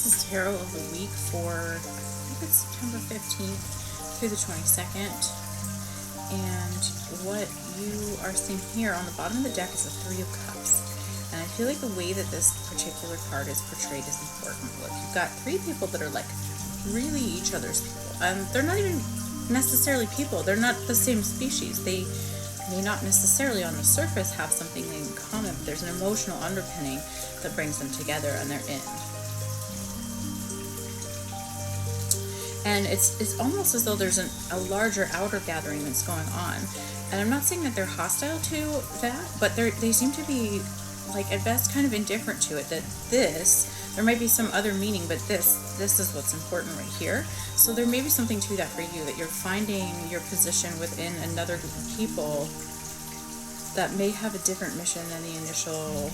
this is tarot of the week for, I think it's September 15th through the 22nd. And what you are seeing here on the bottom of the deck is the Three of Cups. And I feel like the way that this particular card is portrayed is important. Look, you've got three people that are like really each other's people. And they're not even necessarily people. They're not the same species. They may not necessarily on the surface have something in common, but there's an emotional underpinning that brings them together, and they're in. And it's almost as though there's a larger outer gathering that's going on. And I'm not saying that they're hostile to that, but they seem to be, like, at best kind of indifferent to it. That there might be some other meaning, but this is what's important right here. So there may be something to that for you, that you're finding your position within another group of people that may have a different mission than the initial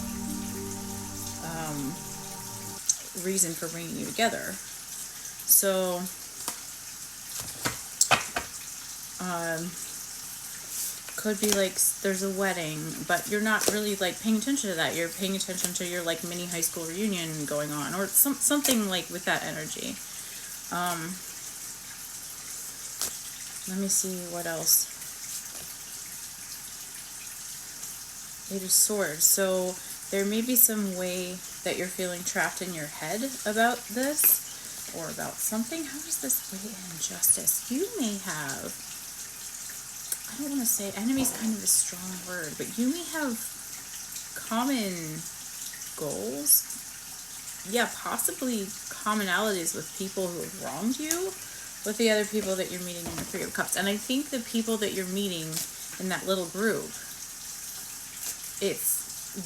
reason for bringing you together. So could be like there's a wedding, but you're not really like paying attention to that. You're paying attention to your like mini high school reunion going on, or something like with that energy. Let me see what else. Eight of Swords. So there may be some way that you're feeling trapped in your head about this, or about something. How does this weigh in justice? You may have, I don't want to say enemy's kind of a strong word, but you may have common goals. Yeah, possibly commonalities with people who have wronged you, with the other people that you're meeting in the Three of Cups. And I think the people that you're meeting in that little group,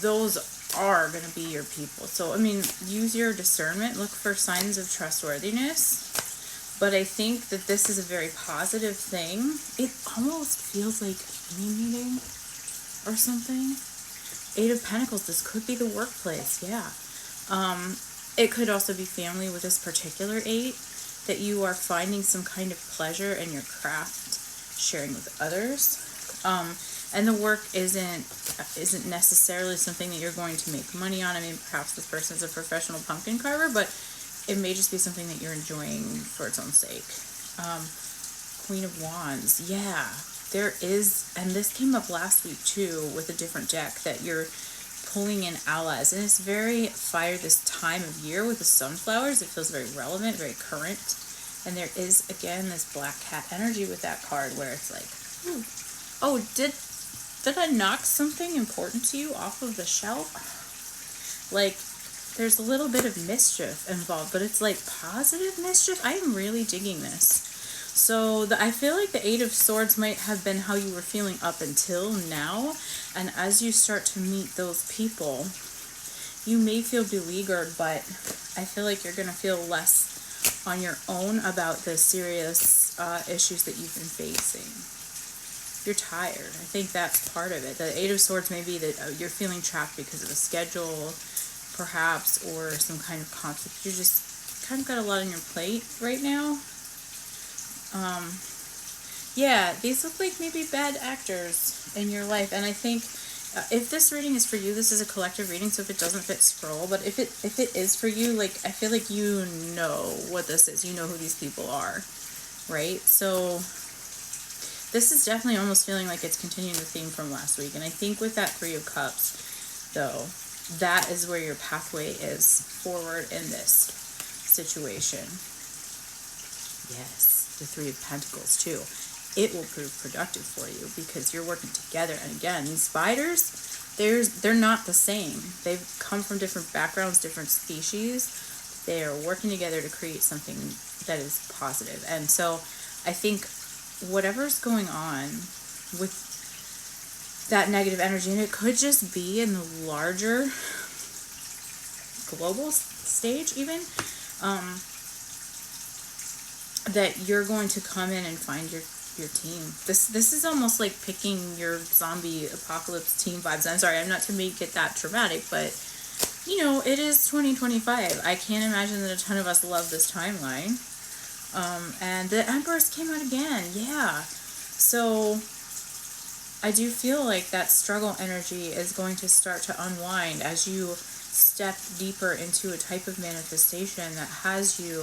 those are going to be your people. So, I mean, use your discernment, look for signs of trustworthiness. But I think that this is a very positive thing. It almost feels like a mini meeting or something. Eight of Pentacles, this could be the workplace, yeah. It could also be family with this particular eight, that you are finding some kind of pleasure in your craft, sharing with others. And the work isn't necessarily something that you're going to make money on. I mean, perhaps this person's a professional pumpkin carver, but it may just be something that you're enjoying for its own sake. Queen of Wands. Yeah, there is, and this came up last week too with a different deck, that you're pulling in allies. And it's very fire this time of year with the sunflowers. It feels very relevant, very current. And there is, again, this black cat energy with that card where it's like, ooh, oh, did I knock something important to you off of the shelf? Like, there's a little bit of mischief involved, but it's like positive mischief. I am really digging this. So I feel like the Eight of Swords might have been how you were feeling up until now. And as you start to meet those people, you may feel beleaguered, but I feel like you're going to feel less on your own about the serious issues that you've been facing. You're tired. I think that's part of it. The Eight of Swords may be that you're feeling trapped because of a schedule, perhaps, or some kind of conflict. You just kind of got a lot on your plate right now. Yeah, these look like maybe bad actors in your life. And I think if this reading is for you, this is a collective reading, so if it doesn't fit, scroll. But if it is for you, like, I feel like you know what this is. You know who these people are, right? So this is definitely almost feeling like it's continuing the theme from last week. And I think with that Three of Cups, though, that is where your pathway is forward in this situation. Yes, the Three of Pentacles, too. It will prove productive for you because you're working together. And again, these spiders, they're not the same. They've come from different backgrounds, different species. They are working together to create something that is positive. And so I think whatever's going on with that negative energy, and it could just be in the larger global stage even, that you're going to come in and find your team. This is almost like picking your zombie apocalypse team vibes. I'm sorry, I'm not to make it that dramatic, but you know, it is 2025. I can't imagine that a ton of us love this timeline. And the Empress came out again. Yeah. So I do feel like that struggle energy is going to start to unwind as you step deeper into a type of manifestation that has you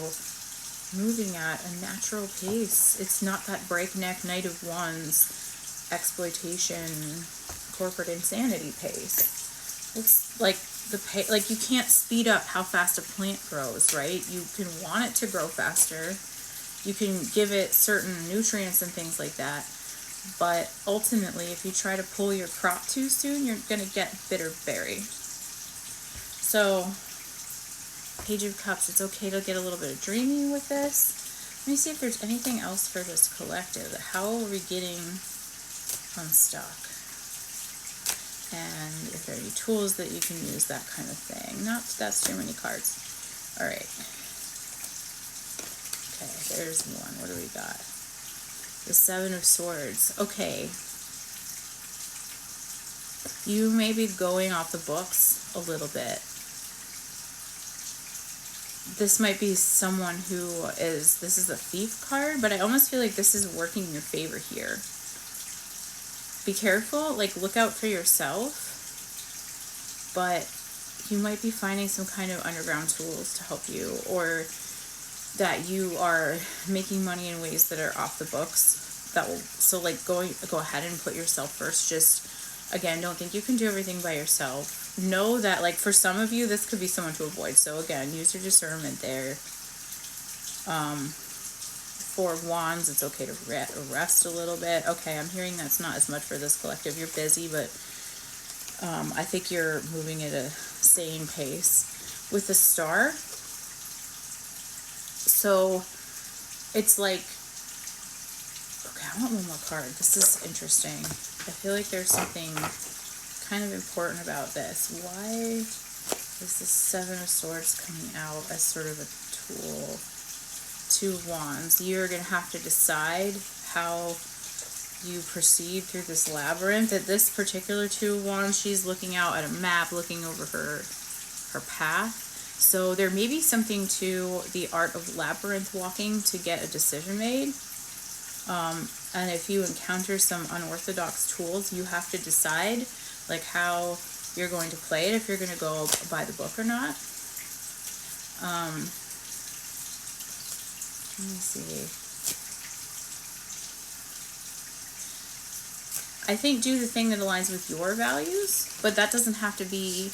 moving at a natural pace. It's not that breakneck Knight of Wands exploitation, corporate insanity pace. It's like like you can't speed up how fast a plant grows, right? You can want it to grow faster. You can give it certain nutrients and things like that. But ultimately, if you try to pull your crop too soon, you're going to get bitter berry. So, Page of Cups, it's okay to get a little bit of dreamy with this. Let me see if there's anything else for this collective. How are we getting unstuck? And if there are any tools that you can use, that kind of thing. Not that's too many cards. All right. Okay, there's one. What do we got? The Seven of Swords. Okay. You may be going off the books a little bit. This might be someone who is, this is a thief card, but I almost feel like this is working in your favor here. Be careful, like look out for yourself, but you might be finding some kind of underground tools to help you, or that you are making money in ways that are off the books. That will, so like go ahead and put yourself first. Just, again, don't think you can do everything by yourself. Know that, like, for some of you, this could be someone to avoid. So again, use your discernment there. Four of Wands, it's okay to rest a little bit. Okay, I'm hearing that's not as much for this collective. You're busy, but I think you're moving at a sane pace. With the Star, so it's like, okay, I want one more card. This is interesting. I feel like there's something kind of important about this. Why is the Seven of Swords coming out as sort of a tool? Two of Wands. You're going to have to decide how you proceed through this labyrinth. At this particular Two of Wands, she's looking out at a map, looking over her path. So there may be something to the art of labyrinth walking to get a decision made. And if you encounter some unorthodox tools, you have to decide like how you're going to play it, if you're going to go by the book or not. Let me see. I think do the thing that aligns with your values, but that doesn't have to be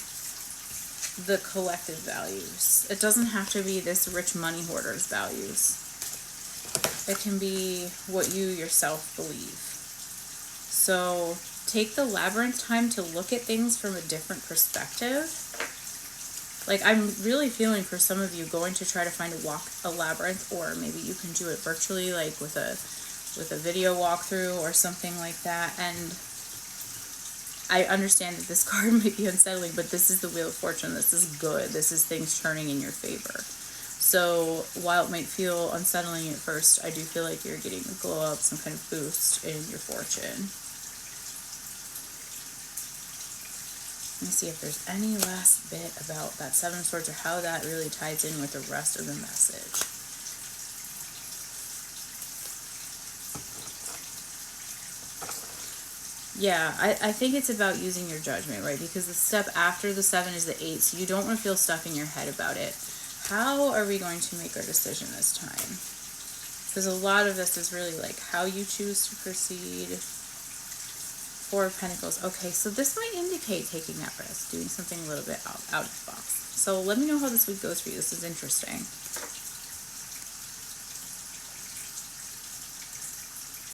the collective values. It doesn't have to be this rich money hoarder's values. It can be what you yourself believe. So take the labyrinth time to look at things from a different perspective. Like, I'm really feeling for some of you going to try to find a labyrinth, or maybe you can do it virtually, like with a video walkthrough or something like that. And I understand that this card might be unsettling, but this is the Wheel of Fortune. This is good. This is things turning in your favor. So while it might feel unsettling at first, I do feel like you're getting a glow up, some kind of boost in your fortune. Let me see if there's any last bit about that Seven of Swords, or how that really ties in with the rest of the message. Yeah, I think it's about using your judgment, right? Because the step after the 7 is the 8, so you don't want to feel stuck in your head about it. How are we going to make our decision this time? Because a lot of this is really like how you choose to proceed. Four of Pentacles. Okay, so this might indicate taking that risk, doing something a little bit out of the box. So let me know how this week goes for you. This is interesting.